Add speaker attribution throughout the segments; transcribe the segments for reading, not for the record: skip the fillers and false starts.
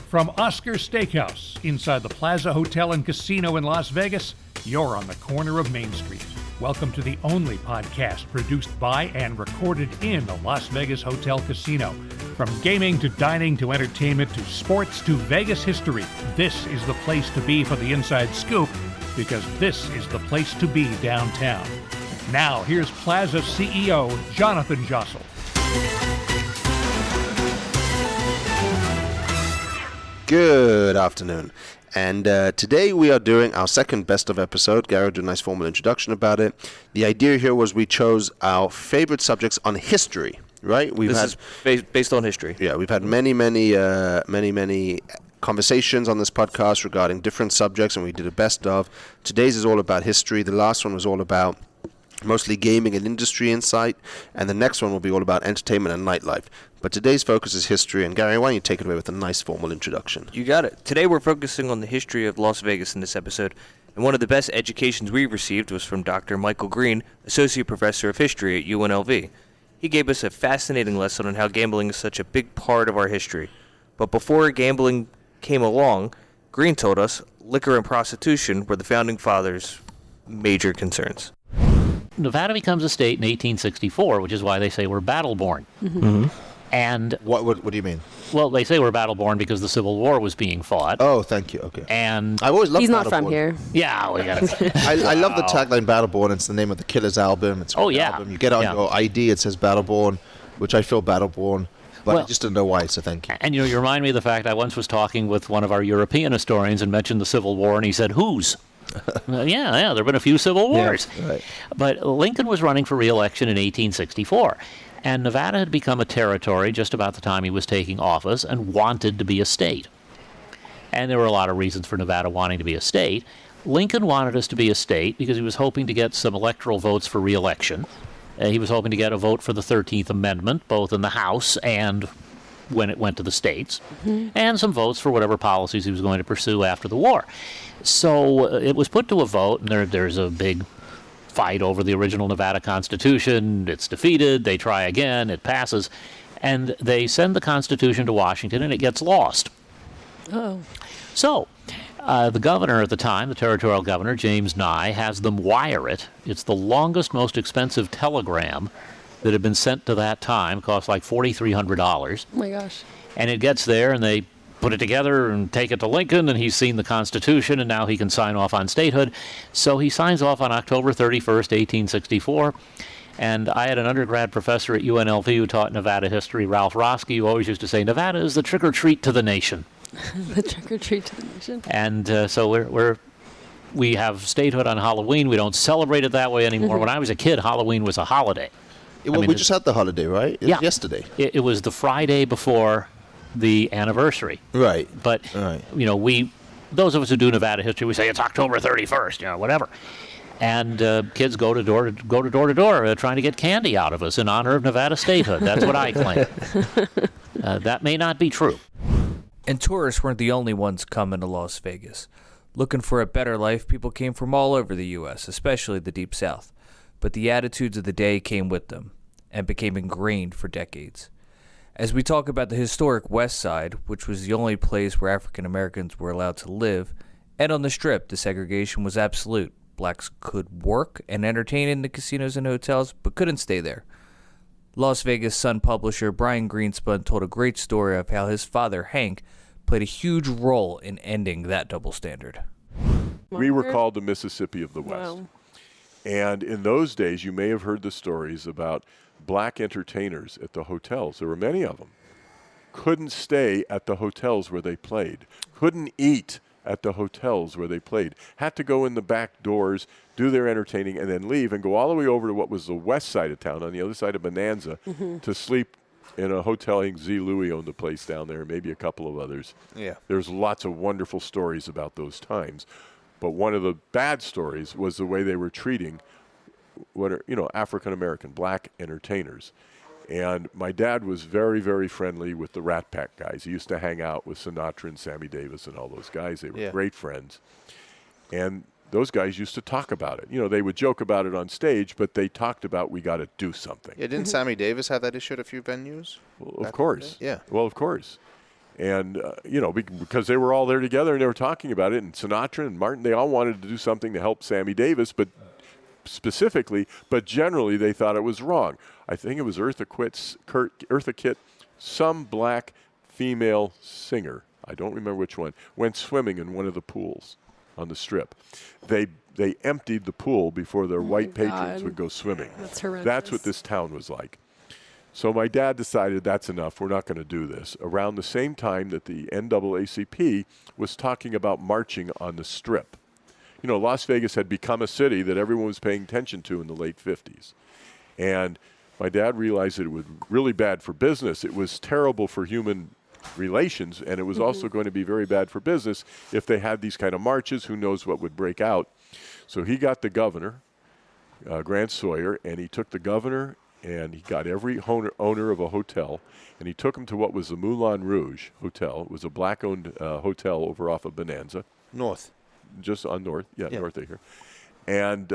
Speaker 1: From Oscar Steakhouse, inside the Plaza Hotel and Casino in Las Vegas, you're on the corner of Main Street. Welcome to the only podcast produced by and recorded in the Las Vegas Hotel Casino. From gaming to dining to entertainment to sports to Vegas history, this is the place to be for the inside scoop, because this is the place to be downtown. Now, here's Plaza CEO Jonathan Jossel.
Speaker 2: Good afternoon. And today we are doing our second best of episode. Gary did a nice formal introduction about it. The idea here was we chose our favorite subjects on history, right?
Speaker 3: This is based on history.
Speaker 2: Yeah, we've had many conversations on this podcast regarding different subjects, and we did a best of. Today's is all about history. The last one was all about mostly gaming and industry insight, and the next one will be all about entertainment and nightlife. But today's focus is history, and Gary, why don't you take it away with a nice formal introduction?
Speaker 3: You got it. Today we're focusing on the history of Las Vegas in this episode, and one of the best educations we received was from Dr. Michael Green, Associate Professor of History at UNLV. He gave us a fascinating lesson on how gambling is such a big part of our history. But before gambling came along, Green told us liquor and prostitution were the Founding Fathers' major concerns.
Speaker 4: Nevada becomes a state in 1864, which is why they say we're battle-born.
Speaker 5: Mm-hmm.
Speaker 4: And
Speaker 5: what do you mean?
Speaker 4: Well, they say we're battle-born because the Civil War was being fought.
Speaker 5: Oh, thank you. Okay.
Speaker 4: And
Speaker 5: I've always loved
Speaker 6: He's not
Speaker 5: Battleborn.
Speaker 6: from here.
Speaker 4: yeah, we got it.
Speaker 5: I love the tagline Battleborn. It's the name of the Killers album. It's a great album. You get it on your ID, it says Battleborn, which I feel Battleborn. But I just didn't know why, so thank you.
Speaker 4: And you remind me of the fact I once was talking with one of our European historians and mentioned the Civil War, and he said, whose? Yeah, there have been a few civil wars.
Speaker 5: Yeah, right.
Speaker 4: But Lincoln was running for re-election in 1864, and Nevada had become a territory just about the time he was taking office and wanted to be a state. And there were a lot of reasons for Nevada wanting to be a state. Lincoln wanted us to be a state because he was hoping to get some electoral votes for re-election. He was hoping to get a vote for the 13th Amendment, both in the House and when it went to the states, and some votes for whatever policies he was going to pursue after the war. So it was put to a vote, and there's a big fight over the original Nevada Constitution. It's defeated. They try again. It passes. And they send the Constitution to Washington, and it gets lost.
Speaker 6: Oh.
Speaker 4: So the governor at the time, the territorial governor, James Nye, has them wire it. It's the longest, most expensive telegram that had been sent to that time. Cost like $4,300.
Speaker 6: Oh my gosh.
Speaker 4: And it gets there, and they put it together and take it to Lincoln, and he's seen the Constitution, and now he can sign off on statehood. So he signs off on October 31st, 1864. And I had an undergrad professor at UNLV who taught Nevada history, Ralph Roski, who always used to say, Nevada is the trick-or-treat to the nation.
Speaker 6: The trick-or-treat to the nation.
Speaker 4: And so we have statehood on Halloween. We don't celebrate it that way anymore. When I was a kid, Halloween was a holiday.
Speaker 5: Well, we just had the holiday, right?
Speaker 4: Yeah.
Speaker 5: Yesterday.
Speaker 4: It was the Friday before the anniversary.
Speaker 5: Right.
Speaker 4: But, those of us who do Nevada history, we say it's October 31st, whatever. And kids go door to door trying to get candy out of us in honor of Nevada statehood. That's what I claim. That may not be true.
Speaker 3: And tourists weren't the only ones coming to Las Vegas. Looking for a better life, people came from all over the U.S., especially the Deep South. But the attitudes of the day came with them and became ingrained for decades. As we talk about the historic West Side, which was the only place where African Americans were allowed to live, and on the Strip, the segregation was absolute. Blacks could work and entertain in the casinos and hotels, but couldn't stay there. Las Vegas Sun publisher Brian Greenspun told a great story of how his father, Hank, played a huge role in ending that double standard.
Speaker 7: We were called the Mississippi of the West.
Speaker 6: Wow.
Speaker 7: And in those days, you may have heard the stories about black entertainers at the hotels. There were many of them. Couldn't stay at the hotels where they played. Couldn't eat at the hotels where they played. Had to go in the back doors, do their entertaining, and then leave and go all the way over to what was the west side of town, on the other side of Bonanza, to sleep in a hotel. I think Z. Louis owned the place down there, maybe a couple of others.
Speaker 5: Yeah.
Speaker 7: There's lots of wonderful stories about those times. But one of the bad stories was the way they were treating what are, African-American, black entertainers. And my dad was very, very friendly with the Rat Pack guys. He used to hang out with Sinatra and Sammy Davis and all those guys. They were great friends. And those guys used to talk about it. They would joke about it on stage, but they talked about we got to do something.
Speaker 2: Yeah, didn't Sammy Davis have that issue at a few venues?
Speaker 7: Well, of course.
Speaker 2: Yeah.
Speaker 7: Well, of course. And, because they were all there together and they were talking about it, and Sinatra and Martin, they all wanted to do something to help Sammy Davis, but generally they thought it was wrong. I think it was Eartha Kitt, some black female singer, I don't remember which one, went swimming in one of the pools on the Strip. They emptied the pool before their white patrons would go swimming.
Speaker 6: That's horrendous.
Speaker 7: That's what this town was like. So my dad decided that's enough. We're not going to do this. Around the same time that the NAACP was talking about marching on the Strip. Las Vegas had become a city that everyone was paying attention to in the late 50s. And my dad realized that it was really bad for business. It was terrible for human relations, and it was also going to be very bad for business if they had these kind of marches. Who knows what would break out. So he got the governor, Grant Sawyer, and he took the governor and he got every owner of a hotel, and he took them to what was the Moulin Rouge Hotel. It was a black-owned hotel over off of Bonanza.
Speaker 5: North.
Speaker 7: Just on north, north of here. And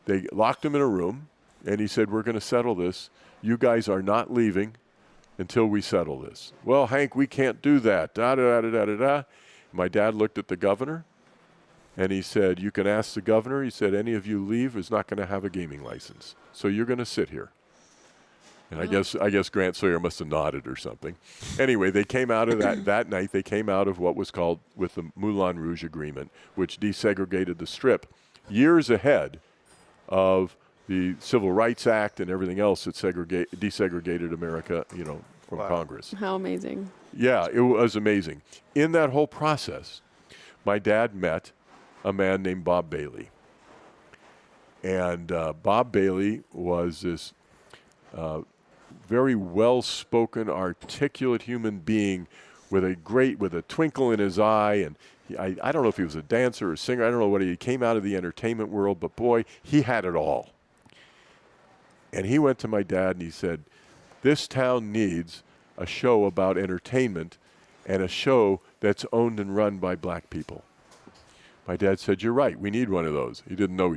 Speaker 7: they locked him in a room, and he said, we're going to settle this. You guys are not leaving until we settle this. Well, Hank, we can't do that. Da-da-da-da-da-da. My dad looked at the governor, and he said, you can ask the governor. He said, any of you leave is not going to have a gaming license. So you're going to sit here. And I guess Grant Sawyer must have nodded or something. Anyway, they came out of that night. They came out of what was called with the Moulin Rouge Agreement, which desegregated the Strip years ahead of the Civil Rights Act and everything else that desegregated America, from Congress.
Speaker 6: How amazing.
Speaker 7: Yeah, it was amazing. In that whole process, my dad met a man named Bob Bailey. And Bob Bailey was this very well-spoken, articulate human being with a twinkle in his eye. And I don't know if he was a dancer or a singer. I don't know what he came out of the entertainment world, but boy, he had it all. And he went to my dad and he said, this town needs a show about entertainment and a show that's owned and run by black people. My dad said, you're right, we need one of those. He didn't know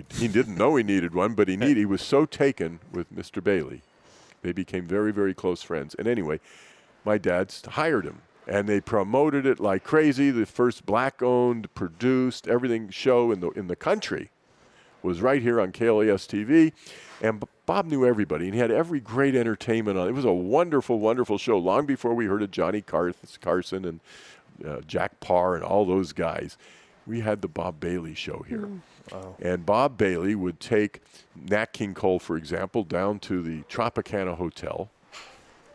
Speaker 7: he needed one, but he was so taken with Mr. Bailey. They became very, very close friends. And anyway, my dad hired him, and they promoted it like crazy. The first black-owned, produced, everything show in the country was right here on KLAS TV. And Bob knew everybody, and he had every great entertainment on. It was a wonderful, wonderful show, long before we heard of Johnny Carson and Jack Parr and all those guys. We had the Bob Bailey show here. Wow. And Bob Bailey would take Nat King Cole, for example, down to the Tropicana Hotel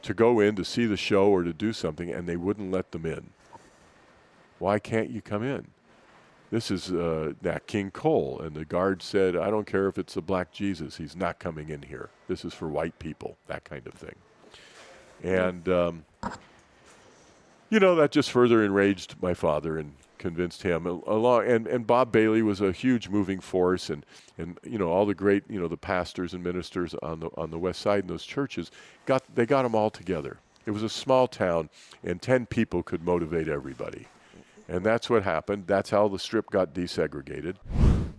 Speaker 7: to go in to see the show or to do something, and they wouldn't let them in. Why can't you come in? This is Nat King Cole. And the guard said, I don't care if it's the Black Jesus. He's not coming in here. This is for white people, that kind of thing. And, that just further enraged my father and convinced him along. And Bob Bailey was a huge moving force. And all the great, the pastors and ministers on the west side in those churches, they got them all together. It was a small town, and 10 people could motivate everybody. And that's what happened. That's how the Strip got desegregated.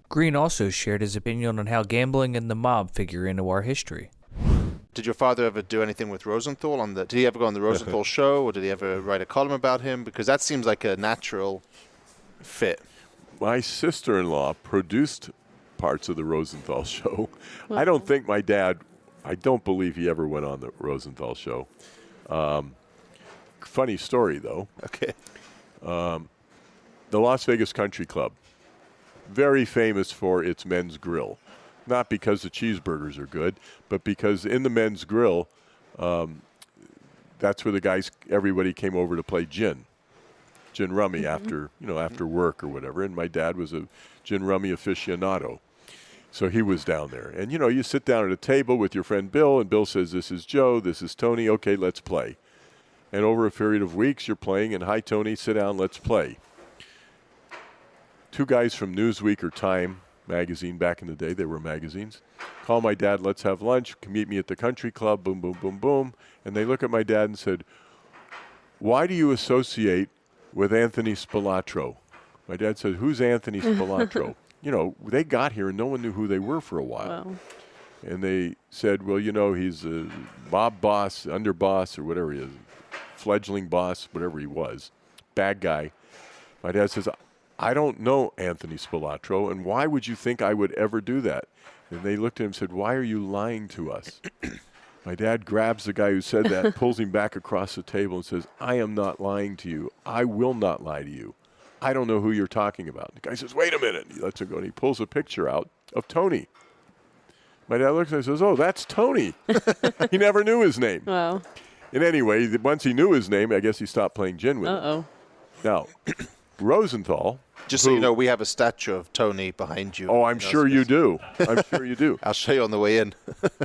Speaker 3: Green also shared his opinion on how gambling and the mob figure into our history.
Speaker 5: Did your father ever do anything with Rosenthal? Did he ever go on the Rosenthal show, or did he ever write a column about him? Because that seems like a natural fit.
Speaker 7: My sister-in-law produced parts of the Rosenthal show.
Speaker 6: Wow.
Speaker 7: I don't believe he ever went on the Rosenthal show. Funny story, though.
Speaker 5: Okay.
Speaker 7: The Las Vegas Country Club, very famous for its men's grill. Not because the cheeseburgers are good, but because in the men's grill, that's where everybody came over to play gin rummy after work or whatever. And my dad was a gin rummy aficionado. So he was down there. And, you sit down at a table with your friend Bill, and Bill says, this is Joe, this is Tony, okay, let's play. And over a period of weeks, you're playing, and hi, Tony, sit down, let's play. 2 guys from Newsweek or Time magazine back in the day, they were magazines, call my dad, let's have lunch, meet me at the country club, boom, boom, boom, boom. And they look at my dad and said, why do you associate with Anthony Spilatro? My dad said, who's Anthony Spilatro? They got here and no one knew who they were for a while.
Speaker 6: Wow.
Speaker 7: And they said, well, he's a mob boss, underboss, or whatever he is. fledgling boss, whatever he was, bad guy. My dad says, I don't know Anthony Spilatro, and why would you think I would ever do that? And they looked at him and said, why are you lying to us? My dad grabs the guy who said that, pulls him back across the table and says, I am not lying to you. I will not lie to you. I don't know who you're talking about. The guy says, wait a minute. He lets him go, and he pulls a picture out of Tony. My dad looks at him and says, oh, that's Tony. He never knew his name.
Speaker 6: Wow.
Speaker 7: And anyway, once he knew his name, I guess he stopped playing gin with him. Now, Rosenthal.
Speaker 5: Just so you know, we have a statue of Tony behind you.
Speaker 7: Oh, I'm sure you do. I'm sure you do.
Speaker 5: I'll show you on the way in.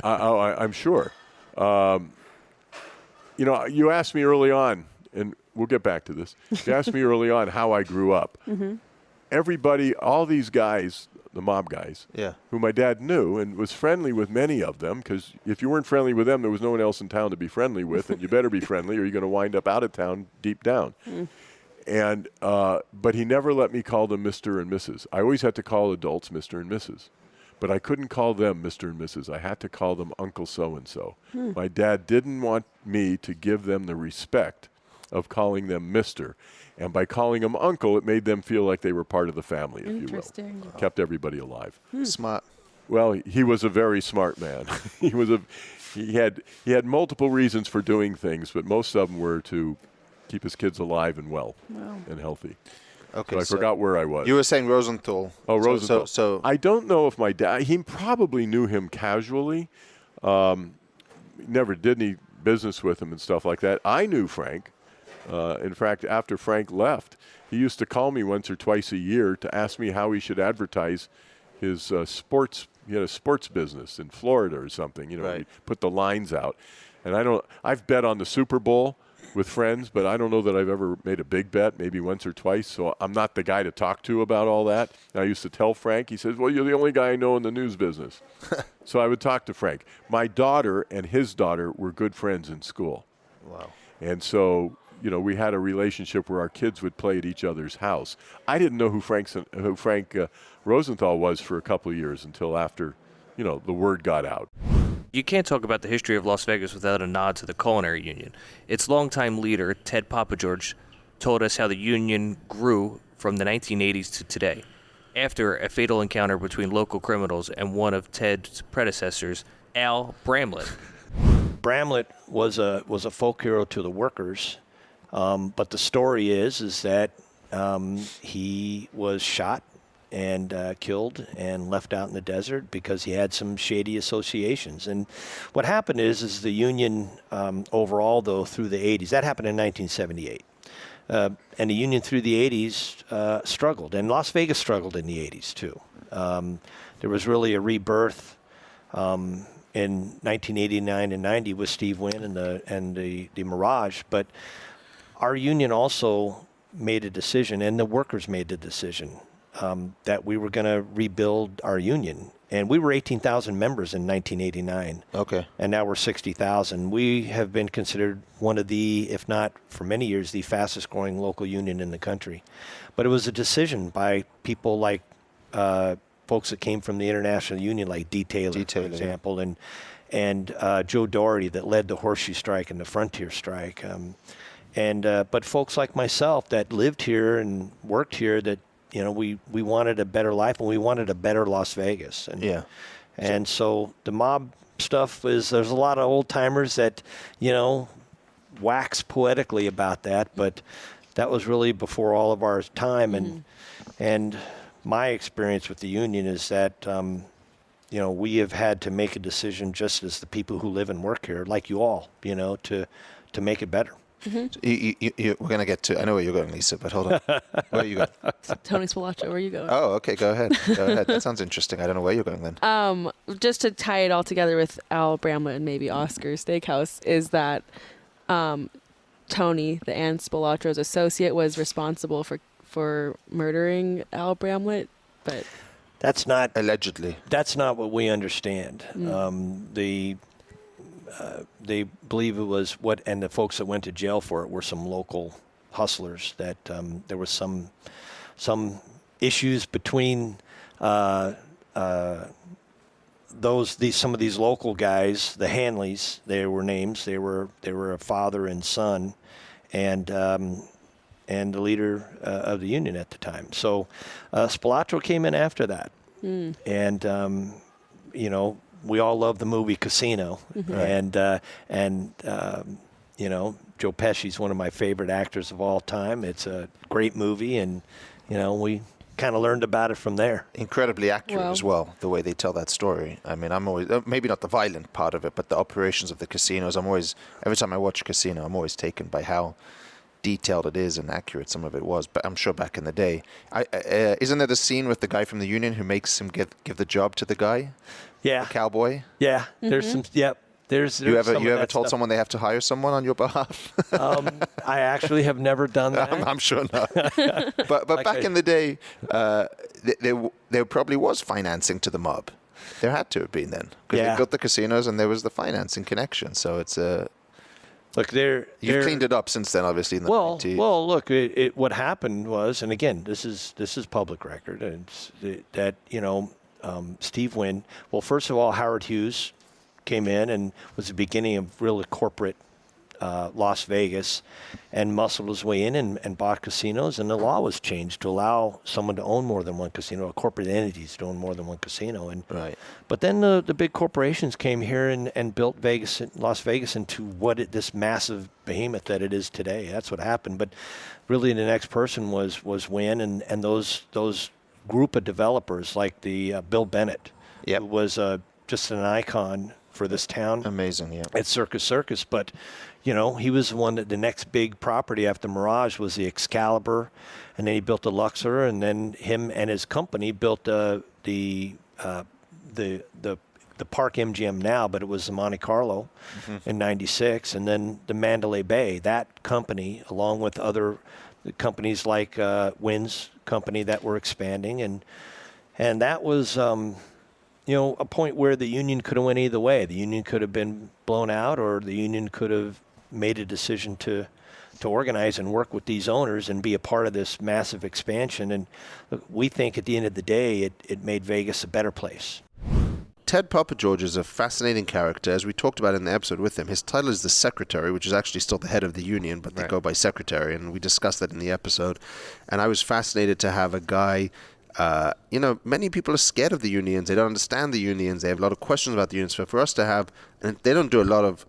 Speaker 7: I'm sure. You asked me early on, and we'll get back to this. You asked me early on how I grew up. Mm-hmm. Everybody, all these guys, the mob guys, who my dad knew and was friendly with many of them, because if you weren't friendly with them, there was no one else in town to be friendly with, and you better be friendly or you're going to wind up out of town deep down. Mm. And but he never let me call them Mr. and Mrs. I always had to call adults Mr. and Mrs. But I couldn't call them Mr. and Mrs. I had to call them Uncle so-and-so. My dad didn't want me to give them the respect of calling them Mr. And by calling them Uncle, it made them feel like they were part of the family, if you will. Wow. Kept everybody alive.
Speaker 5: Smart.
Speaker 7: Well, he was a very smart man. He had multiple reasons for doing things, but most of them were to keep his kids alive and well and healthy. Okay, so I forgot where I was.
Speaker 5: You were saying Rosenthal.
Speaker 7: Oh, Rosenthal. So I don't know if my dad, he probably knew him casually. Never did any business with him and stuff like that. I knew Frank. In fact, after Frank left, he used to call me once or twice a year to ask me how he should advertise his sports. He had a sports business in Florida or something. He'd put the lines out. And I've bet on the Super Bowl with friends, but I don't know that I've ever made a big bet, maybe once or twice, so I'm not the guy to talk to about all that. And I used to tell Frank, he says, well, you're the only guy I know in the news business. So I would talk to Frank. My daughter and his daughter were good friends in school.
Speaker 5: Wow.
Speaker 7: And so, we had a relationship where our kids would play at each other's house. I didn't know who Frank Rosenthal was for a couple of years until after, the word got out.
Speaker 3: You can't talk about the history of Las Vegas without a nod to the Culinary Union. Its longtime leader, Ted Pappageorge, told us how the union grew from the 1980s to today, after a fatal encounter between local criminals and one of Ted's predecessors, Al Bramlett.
Speaker 8: Bramlett was a folk hero to the workers, but the story is that he was shot and killed and left out in the desert because he had some shady associations. And what happened is the union overall, though, through the 80s, that happened in 1978. And the union through the 80s struggled. And Las Vegas struggled in the 80s, too. There was really a rebirth in 1989 and 90 with Steve Wynn and the Mirage. But our union also made a decision, and the workers made the decision, that we were going to rebuild our union. And we were 18,000 members in 1989.
Speaker 5: Okay.
Speaker 8: And now we're 60,000. We have been considered one of the, if not for many years, the fastest growing local union in the country. But it was a decision by people like folks that came from the International Union, like D. Taylor, for example, and Joe Doherty that led the Horseshoe Strike and the Frontier Strike. But folks like myself that lived here and worked here, that we wanted a better life and we wanted a better Las Vegas. And so the mob stuff there's a lot of old timers that, wax poetically about that, but that was really before all of our time. And my experience with the union is that, we have had to make a decision just as the people who live and work here, like you all, to make it better.
Speaker 5: Mm-hmm. We're going to get to, I know where you're going, Lisa, but hold on. Where are you going?
Speaker 6: Tony Spilatro, where are you going?
Speaker 5: Oh, okay, go ahead. That sounds interesting. I don't know where you're going then.
Speaker 6: Just to tie it all together with Al Bramlett and maybe Oscar Steakhouse, is that Tony, the Ann Spilatro's associate, was responsible for murdering Al Bramlett, but...
Speaker 8: That's not...
Speaker 5: Allegedly.
Speaker 8: That's not what we understand. They believe it was and the folks that went to jail for it were some local hustlers, that there was some issues between the some of these local guys, the Hanleys, they were names. They were a father and son, and the leader of the union at the time. So Spilatro came in after that, and you know, we all love the movie Casino, and you know, Joe Pesci's one of my favorite actors of all time. It's a great movie, and you know, we kind of learned about it from there.
Speaker 5: Incredibly accurate as well, the way they tell that story. I mean, I'm always, maybe not the violent part of it, but the operations of the casinos. Every time I watch Casino, I'm always taken by how detailed it is and accurate some of it was. But I'm sure back in the day, isn't there the scene with the guy from the union who makes him give the job to the guy?
Speaker 8: Yeah.
Speaker 5: The cowboy?
Speaker 8: Yeah. There's some, yep. There's
Speaker 5: you ever told someone they have to hire someone on your behalf?
Speaker 8: I actually have never done that.
Speaker 5: I'm sure not. but back in the day, there probably was financing to the mob. There had to have been then, because they built the casinos and there was the financing connection. So it's
Speaker 8: look,
Speaker 5: you've cleaned it up since then, obviously. In the 90s.
Speaker 8: Well, look, what happened was, and again, this is public record, and that you know, Steve Wynn. Well, first of all, Howard Hughes came in and was the beginning of really corporate Las Vegas, and muscled his way in and bought casinos, and the law was changed to allow someone to own more than one casino, or corporate entities to own more than one casino. And but then the big corporations came here and built Las Vegas into this massive behemoth that it is today. That's what happened. But really, the next person was Wynn and those group of developers like the Bill Bennett, who was just an icon for this town.
Speaker 5: Amazing, yeah.
Speaker 8: At Circus. But, you know, he was the one that the next big property after Mirage was the Excalibur, and then he built the Luxor, and then him and his company built the Park MGM now, but it was the Monte Carlo in '96, and then the Mandalay Bay. That company, along with other companies like Wynn's company that were expanding, and that was you know, a point where the union could have went either way. The union could have been blown out, or the union could have made a decision to organize and work with these owners and be a part of this massive expansion. And we think at the end of the day, it made Vegas a better place.
Speaker 2: Ted Pappageorge is a fascinating character. As we talked about in the episode with him, his title is the Secretary, which is actually still the head of the union, but they go by Secretary, and we discussed that in the episode. And I was fascinated to have a guy. You know, many people are scared of the unions. They don't understand the unions. They have a lot of questions about the unions. So for us to have, and they don't do a lot of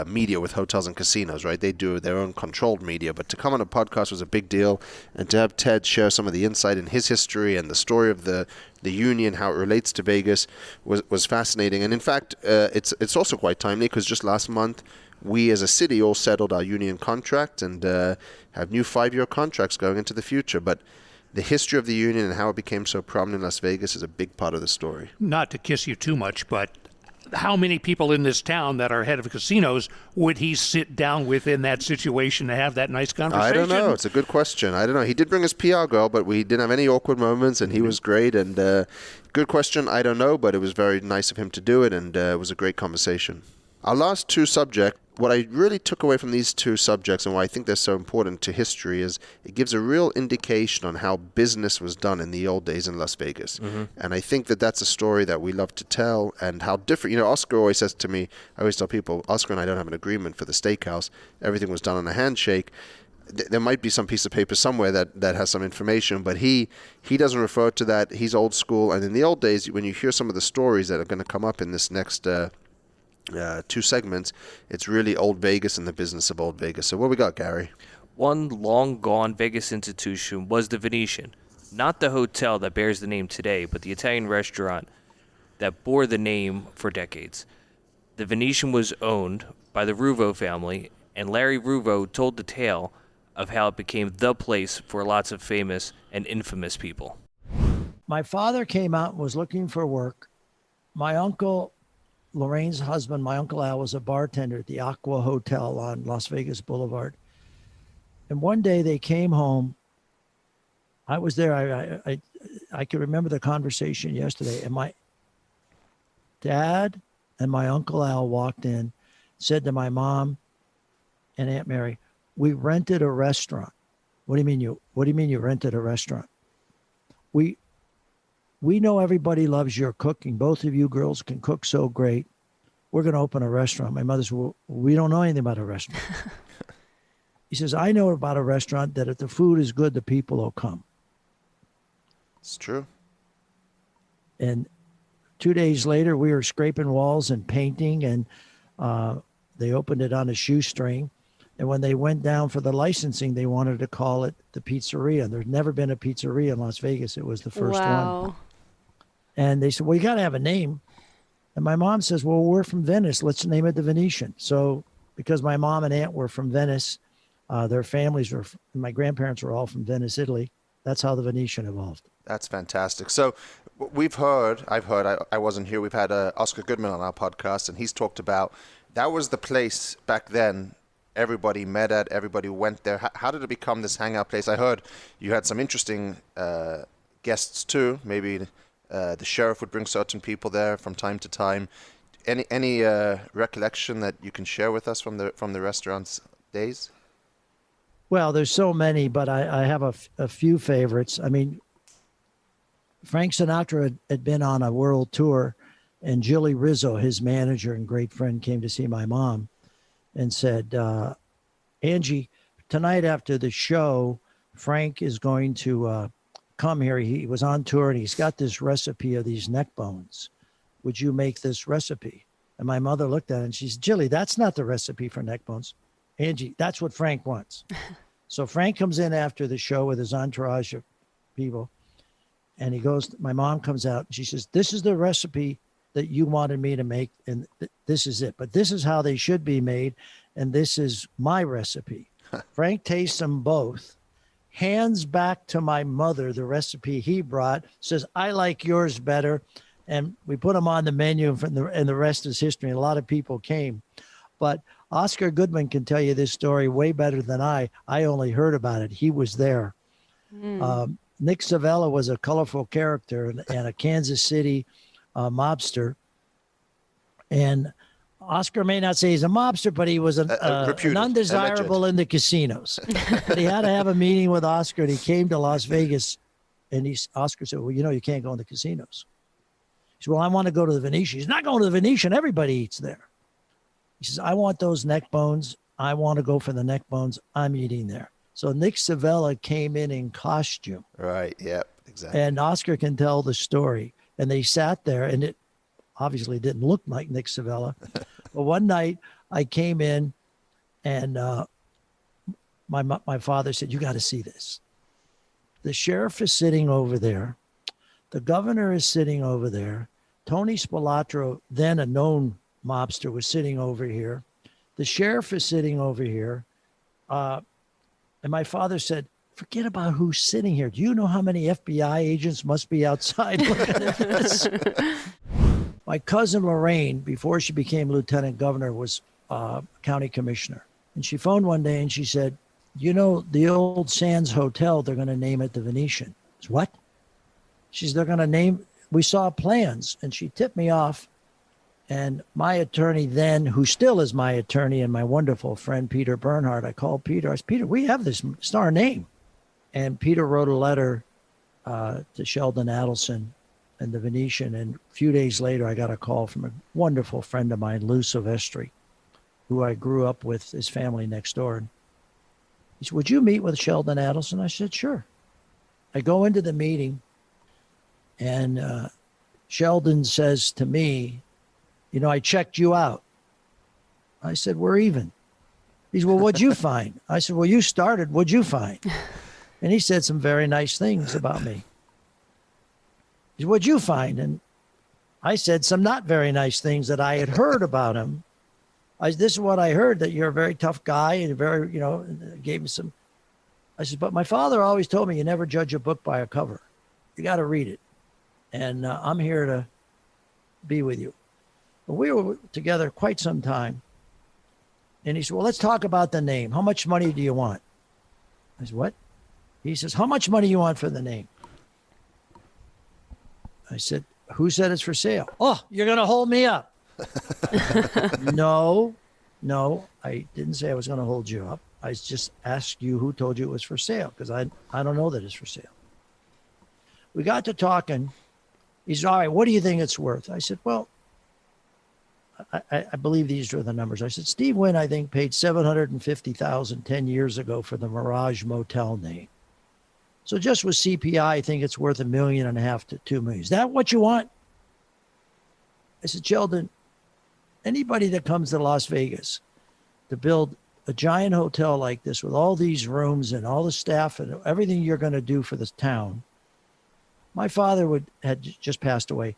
Speaker 2: media with hotels and casinos, right? They do their own controlled media. But to come on a podcast was a big deal. And to have Ted share some of the insight in his history and the story of the union, how it relates to Vegas, was fascinating. And in fact, it's also quite timely, because just last month, we as a city all settled our union contract and have new 5-year contracts going into the future. But the history of the union and how it became so prominent in Las Vegas is a big part of the story.
Speaker 1: Not to kiss you too much, but how many people in this town that are head of casinos would he sit down with in that situation to have that nice conversation?
Speaker 2: I don't know. It's a good question. I don't know. He did bring his PR girl, but we didn't have any awkward moments, and he was great. And good question. I don't know, but it was very nice of him to do it, and it was a great conversation. Our last two subjects, what I really took away from these two subjects and why I think they're so important to history is it gives a real indication on how business was done in the old days in Las Vegas. And I think that that's a story that we love to tell, and how different. You know, Oscar always says to me, I always tell people, Oscar and I don't have an agreement for the steakhouse. Everything was done on a handshake. There might be some piece of paper somewhere that has some information, but he doesn't refer to that. He's old school. And in the old days, when you hear some of the stories that are going to come up in this next two segments, it's really old Vegas and the business of old Vegas. So what we got, Gary?
Speaker 3: One long-gone Vegas institution was the Venetian. Not the hotel that bears the name today, but the Italian restaurant that bore the name for decades. The Venetian was owned by the Ruvo family, and Larry Ruvo told the tale of how it became the place for lots of famous and infamous people.
Speaker 9: My father came out and was looking for work. My uncle, Lorraine's husband, my Uncle Al, was a bartender at the Aqua Hotel on Las Vegas Boulevard. And one day they came home. I was there. I can remember the conversation yesterday. And my dad and my Uncle Al walked in, said to my mom and Aunt Mary, "We rented a restaurant." What do you mean you rented a restaurant? We we know everybody loves your cooking. Both of you girls can cook so great. We're going to open a restaurant. My mother said, well, we don't know anything about a restaurant. He says, I know about a restaurant that if the food is good, the people will come.
Speaker 5: It's true.
Speaker 9: And 2 days later, we were scraping walls and painting, and they opened it on a shoestring. And when they went down for the licensing, they wanted to call it the pizzeria. There's never been a pizzeria in Las Vegas. It was the first one. And they said, well, you got to have a name. And my mom says, well, we're from Venice. Let's name it the Venetian. So because my mom and aunt were from Venice, their families were, my grandparents were all from Venice, Italy. That's how the Venetian evolved.
Speaker 5: That's fantastic. So I've heard, I wasn't here, we've had Oscar Goodman on our podcast, and he's talked about that was the place back then everybody met at, everybody went there. How did it become this hangout place? I heard you had some interesting guests too. Maybe the sheriff would bring certain people there from time to time. Any recollection that you can share with us from the restaurant's days?
Speaker 9: Well, there's so many, but I have a few favorites. I mean, Frank Sinatra had been on a world tour, and Jilly Rizzo, his manager and great friend, came to see my mom and said, Angie, tonight after the show, Frank is going to come here. He was on tour, and he's got this recipe of these neck bones. Would you make this recipe? And my mother looked at it, and she said, Jilly, that's not the recipe for neck bones. Angie, that's what Frank wants. So Frank comes in after the show with his entourage of people, and he goes, my mom comes out, and she says, this is the recipe that you wanted me to make, and this is it. But this is how they should be made, and this is my recipe. Frank tastes them both, hands back to my mother the recipe he brought, says, I like yours better, and we put them on the menu, and the rest is history. And a lot of people came. But Oscar Goodman can tell you this story way better than I. I only heard about it. He was there. Nick Savella was a colorful character and a Kansas City mobster. And Oscar may not say he's a mobster, but he was an undesirable in the casinos. But he had to have a meeting with Oscar, and he came to Las Vegas. And Oscar said, well, you can't go in the casinos. He said, well, I want to go to the Venetian. He's not going to the Venetian. Everybody eats there. He says, I want those neck bones. I want to go for the neck bones. I'm eating there. So Nick Savella came in costume.
Speaker 5: Right. Yep. Exactly.
Speaker 9: And Oscar can tell the story. And they sat there, and it obviously didn't look like Nick Savella. But one night I came in, and my father said, you got to see this. The sheriff is sitting over there. The governor is sitting over there. Tony Spilatro, then a known mobster, was sitting over here. The sheriff is sitting over here. And my father said, forget about who's sitting here. Do you know how many FBI agents must be outside looking at this? My cousin Lorraine, before she became lieutenant governor, was county commissioner. And she phoned one day and she said, the old Sands Hotel, they're going to name it the Venetian. I said, what? She said, they're going to name, we saw plans. And she tipped me off. And my attorney then, who still is my attorney, and my wonderful friend, Peter Bernhardt, I called Peter. I said, Peter, we have this. It's our name. And Peter wrote a letter to Sheldon Adelson and the Venetian. And a few days later, I got a call from a wonderful friend of mine, Lou Silvestri, who I grew up with, his family next door. And he said, would you meet with Sheldon Adelson? I said, sure. I go into the meeting, and Sheldon says to me, I checked you out. I said, we're even. He said, well, what'd you find? I said, well, you started. What'd you find? And he said some very nice things about me. He said, what'd you find? And I said some not very nice things that I had heard about him. This is what I heard, that you're a very tough guy and very, gave me some. I said, but my father always told me you never judge a book by a cover. You got to read it. And I'm here to be with you. We were together quite some time. And he said, well, let's talk about the name. How much money do you want? I said, what? He says, how much money do you want for the name? I said, who said it's for sale? Oh, you're going to hold me up. No, I didn't say I was going to hold you up. I just asked you who told you it was for sale, because I don't know that it's for sale. We got to talking, He said, all right, what do you think it's worth? I said, well, I believe these are the numbers. I said, Steve Wynn, I think, paid $750,000 10 years ago for the Mirage Motel name. So just with CPI, I think it's worth $1.5 million to $2 million. Is that what you want? I said, Sheldon, anybody that comes to Las Vegas to build a giant hotel like this with all these rooms and all the staff and everything you're going to do for this town, my father had just passed away,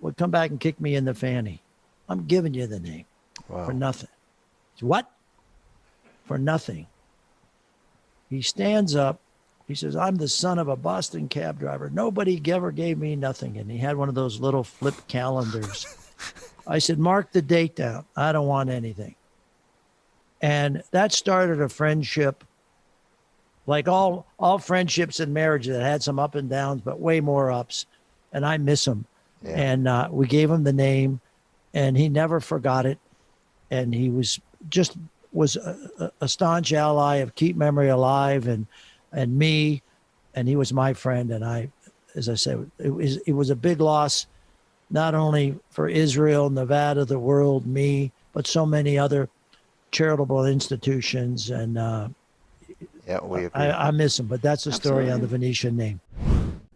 Speaker 9: would come back and kick me in the fanny. I'm giving you the name for nothing. What? For nothing. He stands up. He says, I'm the son of a Boston cab driver. Nobody ever gave me nothing. And he had one of those little flip calendars. I said, mark the date down. I don't want anything. And that started a friendship, like all friendships and marriage that had some up and downs, but way more ups. And I miss him. Yeah. And we gave him the name, and he never forgot it. And he was a staunch ally of Keep Memory Alive and me, and he was my friend. And I, as I said, it was a big loss, not only for Israel, Nevada, the world, me, but so many other charitable institutions. And
Speaker 5: yeah, we agree.
Speaker 9: I miss him, but that's the story on the Venetian name.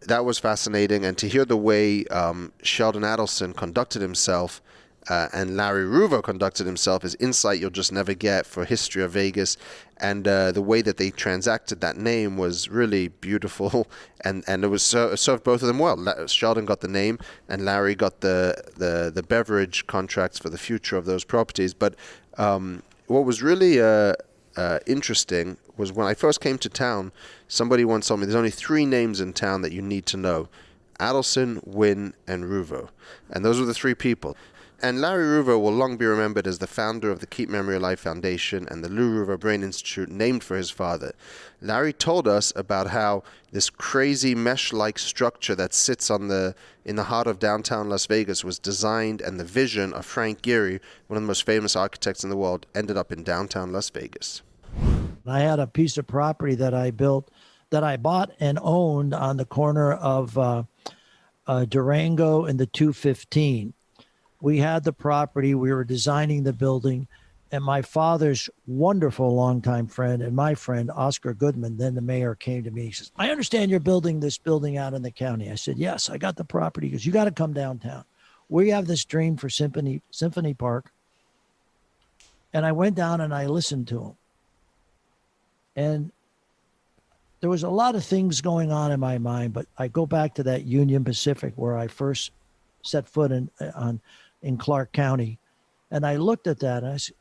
Speaker 2: That was fascinating, and to hear the way Sheldon Adelson conducted himself and Larry Ruvo conducted himself is insight you'll just never get for history of Vegas. And the way that they transacted that name was really beautiful, and it was served both of them well. Sheldon got the name, and Larry got the beverage contracts for the future of those properties. But what was really interesting was when I first came to town, somebody once told me there's only 3 names in town that you need to know: Adelson, Wynn, and Ruvo. And those were the 3 people. And Larry Ruvo will long be remembered as the founder of the Keep Memory Alive Foundation and the Lou Ruvo Brain Institute, named for his father. Larry told us about how this crazy mesh-like structure that sits in the heart of downtown Las Vegas was designed, and the vision of Frank Gehry, one of the most famous architects in the world, ended up in downtown Las Vegas.
Speaker 9: I had a piece of property that I bought and owned on the corner of Durango and the 215. We had the property, we were designing the building, and my father's wonderful longtime friend and my friend, Oscar Goodman, then the mayor, came to me. He says, I understand you're building this building out in the county. I said, yes, I got the property. He goes, you got to come downtown. We have this dream for Symphony Park. And I went down and I listened to him. And there was a lot of things going on in my mind, but I go back to that Union Pacific where I first set foot in Clark County. And I looked at that and I said,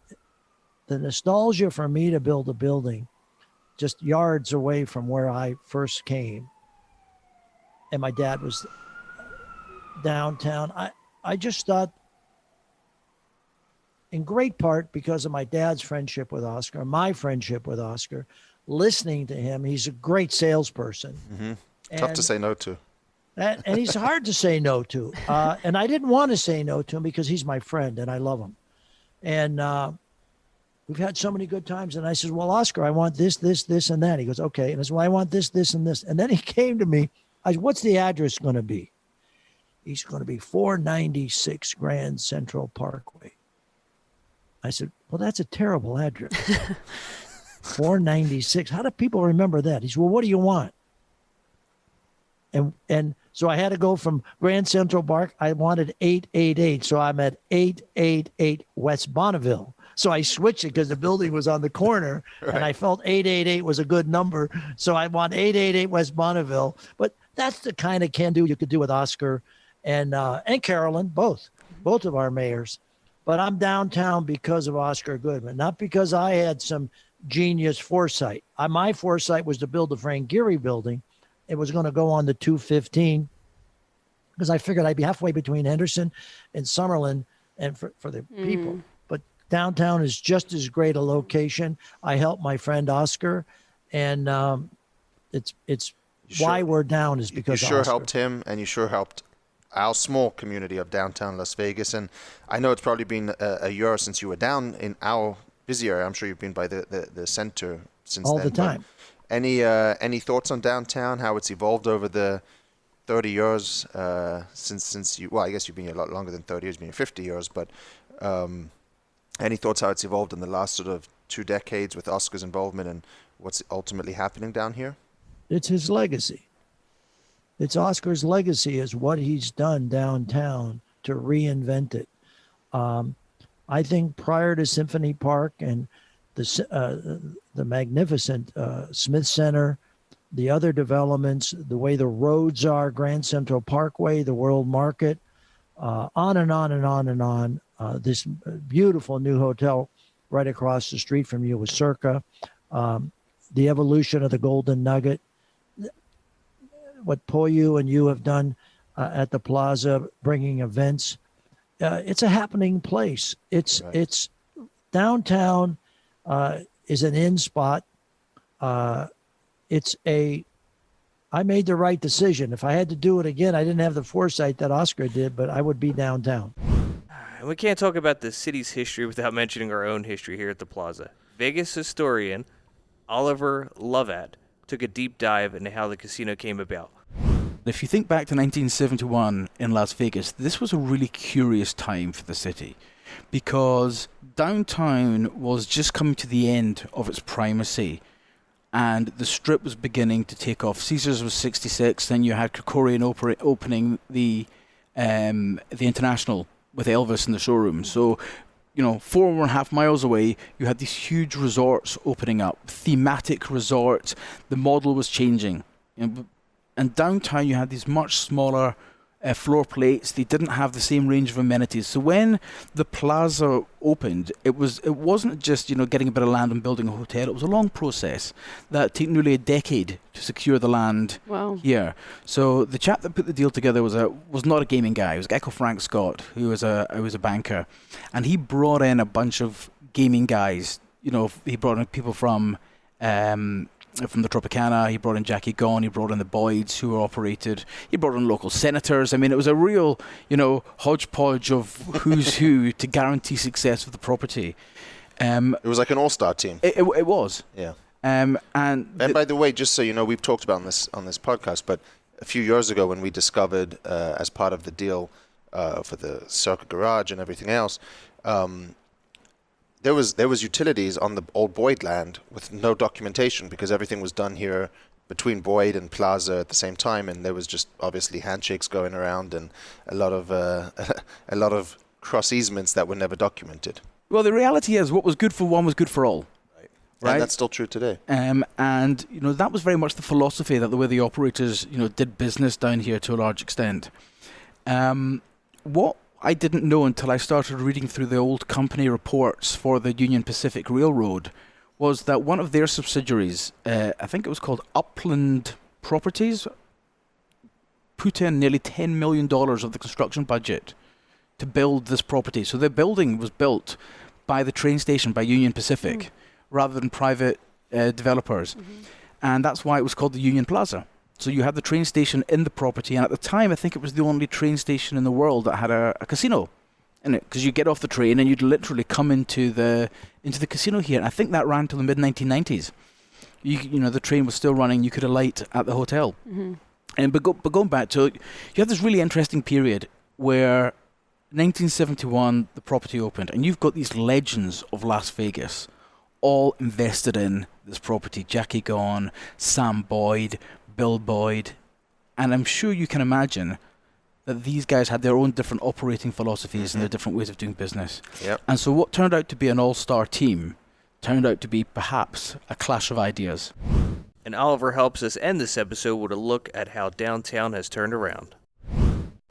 Speaker 9: the nostalgia for me to build a building just yards away from where I first came, and my dad was downtown. I just thought, in great part because of my dad's friendship with Oscar, my friendship with Oscar, listening to him, he's a great salesperson.
Speaker 5: Mm-hmm. Tough to say no to.
Speaker 9: And he's hard to say no to. And I didn't want to say no to him because he's my friend and I love him. And we've had so many good times. And I said, well, Oscar, I want this, and that. He goes, okay. And I said, well, I want this, and this. And then he came to me. I said, what's the address going to be? He's going to be 496 Grand Central Parkway. I said, well, that's a terrible address. 496. How do people remember that? He said, well, what do you want? And so I had to go from Grand Central Park. I wanted 888. So I'm at 888 West Bonneville. So I switched it because the building was on the corner, right. And I felt 888 was a good number. So I want 888 West Bonneville. But that's the kind of can-do you could do with Oscar and Carolyn, both of our mayors. But I'm downtown because of Oscar Goodman, not because I had some genius foresight. My foresight was to build the Frank Gehry building. It was going to go on the 215 because I figured I'd be halfway between Henderson and Summerlin and for the people. But downtown is just as great a location. I helped my friend Oscar, and it's why we're down is because
Speaker 5: you sure
Speaker 9: Oscar
Speaker 5: helped him, and you sure helped our small community of downtown Las Vegas. And I know it's probably been a year since you were down in our busy area. I'm sure you've been by the center since
Speaker 9: all
Speaker 5: then.
Speaker 9: the time.
Speaker 5: Any thoughts on downtown, how it's evolved over the 30 years since you. Well, I guess you've been here a lot longer than 30 years. You've been here 50 years, but any thoughts how it's evolved in the last sort of 2 decades with Oscar's involvement and what's ultimately happening down here?
Speaker 9: It's his legacy. It's Oscar's legacy is what he's done downtown to reinvent it. I think prior to Symphony Park and the magnificent Smith Center, the other developments, the way the roads are, Grand Central Parkway, the World Market, on and on and on and on. This beautiful new hotel right across the street from you with Circa, the evolution of the Golden Nugget, what Poyu and you have done at the Plaza, bringing events. It's a happening place. It's downtown is an in spot. I made the right decision. If I had to do it again, I didn't have the foresight that Oscar did, but I would be downtown.
Speaker 3: We can't talk about the city's history without mentioning our own history here at the Plaza. Vegas historian Oliver Lovatt took a deep dive into how the casino came about.
Speaker 10: If you think back to 1971 in Las Vegas, this was a really curious time for the city because downtown was just coming to the end of its primacy and the Strip was beginning to take off. Caesars was 66, then you had Krikorian opening the International with Elvis in the showroom. So, 4.5 miles away, you had these huge resorts opening up, thematic resorts. The model was changing. And downtown, you had these much smaller floor plates. They didn't have the same range of amenities. So when the Plaza opened, it wasn't just getting a bit of land and building a hotel. It was a long process that took nearly a decade to secure the land here. So the chap that put the deal together was not a gaming guy. It was a guy called Frank Scott, who was a banker, and he brought in a bunch of gaming guys. He brought in people from the Tropicana, he brought in Jackie Gone, he brought in the Boyds who operated, he brought in local senators. I mean, it was a real, hodgepodge of who's who to guarantee success of the property.
Speaker 5: It was like an all-star team.
Speaker 10: It was.
Speaker 5: Yeah.
Speaker 10: And
Speaker 5: by the way, just so you know, we've talked about on this podcast, but a few years ago when we discovered, as part of the deal for the Circa Garage and everything else, There was utilities on the old Boyd land with no documentation because everything was done here between Boyd and Plaza at the same time, and there was just obviously handshakes going around and a lot of cross easements that were never documented.
Speaker 10: Well, the reality is, what was good for one was good for all.
Speaker 5: Right. And that's still true today.
Speaker 10: And that was very much the philosophy that the way the operators did business down here to a large extent. What I didn't know until I started reading through the old company reports for the Union Pacific Railroad was that one of their subsidiaries, I think it was called Upland Properties, put in nearly $10 million of the construction budget to build this property. So the building was built by the train station, by Union Pacific, rather than private developers. Mm-hmm. And that's why it was called the Union Plaza. So you had the train station in the property, and at the time, I think it was the only train station in the world that had a casino in it, because you get off the train and you'd literally come into the casino here. And I think that ran till the mid-1990s. The train was still running. You could alight at the hotel. Mm-hmm. But going back to, you have this really interesting period where 1971 the property opened, and you've got these legends of Las Vegas all invested in this property. Jackie Gone, Sam Boyd, Bill Boyd, and I'm sure you can imagine that these guys had their own different operating philosophies and their different ways of doing business.
Speaker 5: Yep.
Speaker 10: And so what turned out to be an all-star team turned out to be perhaps a clash of ideas.
Speaker 3: And Oliver helps us end this episode with a look at how downtown has turned around.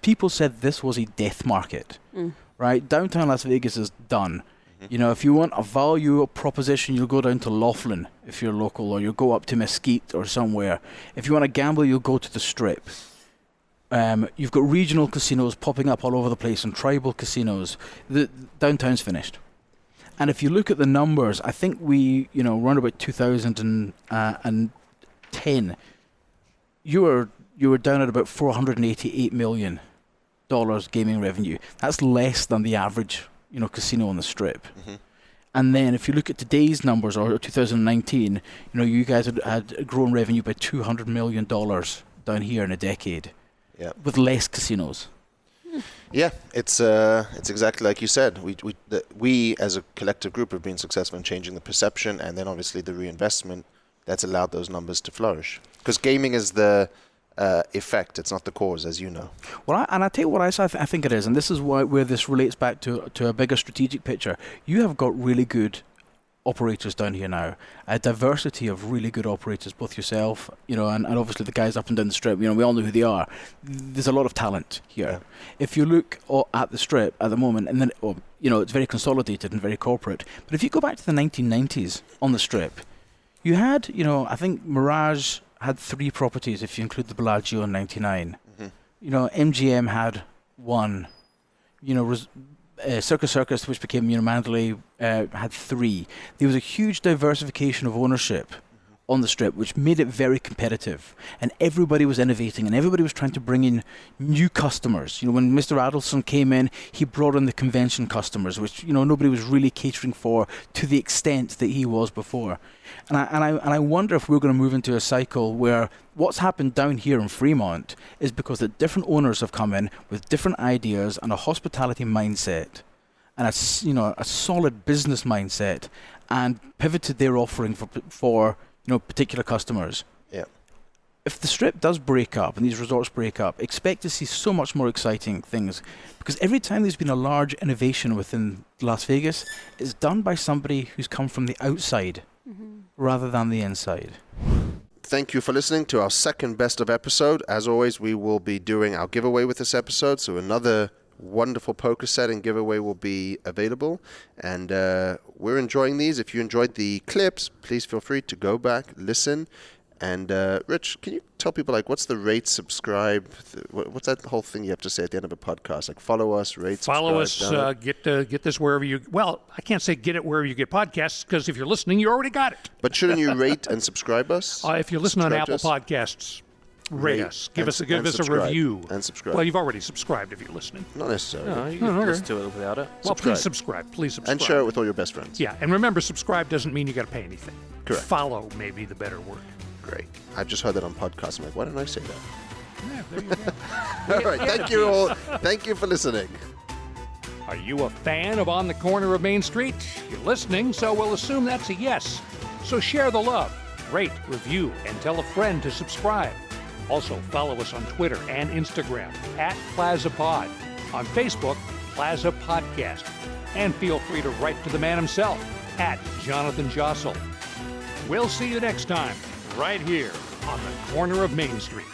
Speaker 10: People said this was a death market, right? Downtown Las Vegas is done. If you want a value proposition, you'll go down to Laughlin if you're local, or you'll go up to Mesquite or somewhere. If you want to gamble, you'll go to the Strip. You've got regional casinos popping up all over the place and tribal casinos. The downtown's finished. And if you look at the numbers, I think we, around about 2010, you were down at about $488 million gaming revenue. That's less than the average casino on the Strip. Mm-hmm. And then if you look at today's numbers, or 2019, you guys had grown revenue by $200 million down here in a decade. with less casinos.
Speaker 2: Yeah, it's exactly like you said. We as a collective group have been successful in changing the perception, and then obviously the reinvestment that's allowed those numbers to flourish. Because gaming is the effect; it's not the cause, as you know.
Speaker 10: Well, I tell you what I think it is, and this is where this relates back to a bigger strategic picture. You have got really good operators down here now, a diversity of really good operators, both yourself, and obviously the guys up and down the strip. We all know who they are. There's a lot of talent here. Yeah. If you look at the strip at the moment, and then it's very consolidated and very corporate. But if you go back to the 1990s on the strip, you had, I think Mirage had 3 properties if you include the Bellagio in '99. Mm-hmm. MGM had 1. Circus, which became Mandalay, had 3. There was a huge diversification of ownership on the strip, which made it very competitive. And everybody was innovating, and everybody was trying to bring in new customers. When Mr. Adelson came in, he brought in the convention customers, which nobody was really catering for to the extent that he was before. And I wonder if we're going to move into a cycle where what's happened down here in Fremont is because the different owners have come in with different ideas and a hospitality mindset and a solid business mindset and pivoted their offering for particular customers.
Speaker 2: Yeah.
Speaker 10: If the strip does break up and these resorts break up, expect to see so much more exciting things, because every time there's been a large innovation within Las Vegas, it's done by somebody who's come from the outside rather than the inside.
Speaker 2: Thank you for listening to our second best of episode. As always, we will be doing our giveaway with this episode, so another wonderful poker set and giveaway will be available, and we're enjoying these. If you enjoyed the clips, please feel free to go back, listen, and Rich, can you tell people what's the rate, subscribe, what's that whole thing you have to say at the end of a podcast? Follow us, rate,
Speaker 1: follow
Speaker 2: subscribe,
Speaker 1: us, get this wherever you. Well, I can't say get it wherever you get podcasts, because if you're listening, you already got it.
Speaker 2: But shouldn't you rate and subscribe us?
Speaker 1: If you listen on Apple Podcasts, rate us. Give us a review.
Speaker 2: And subscribe.
Speaker 1: Well, you've already subscribed if you're listening.
Speaker 2: Not necessarily.
Speaker 3: No, you can listen to it without it.
Speaker 1: Well, please subscribe. Please subscribe.
Speaker 2: And share it with all your best friends.
Speaker 1: Yeah, and remember, subscribe doesn't mean you got to pay anything.
Speaker 2: Correct.
Speaker 1: Follow may be the better word.
Speaker 2: Great. I've just heard that on podcasts. I'm like, why didn't I say that?
Speaker 1: Yeah, there you go.
Speaker 2: All right. Thank you all. Thank you for listening.
Speaker 1: Are you a fan of On the Corner of Main Street? You're listening, so we'll assume that's a yes. So share the love, rate, review, and tell a friend to subscribe. Also, follow us on Twitter and Instagram @PlazaPod, on Facebook, Plaza Podcast, and feel free to write to the man himself @Jonathan Jossel. We'll see you next time, right here on the corner of Main Street.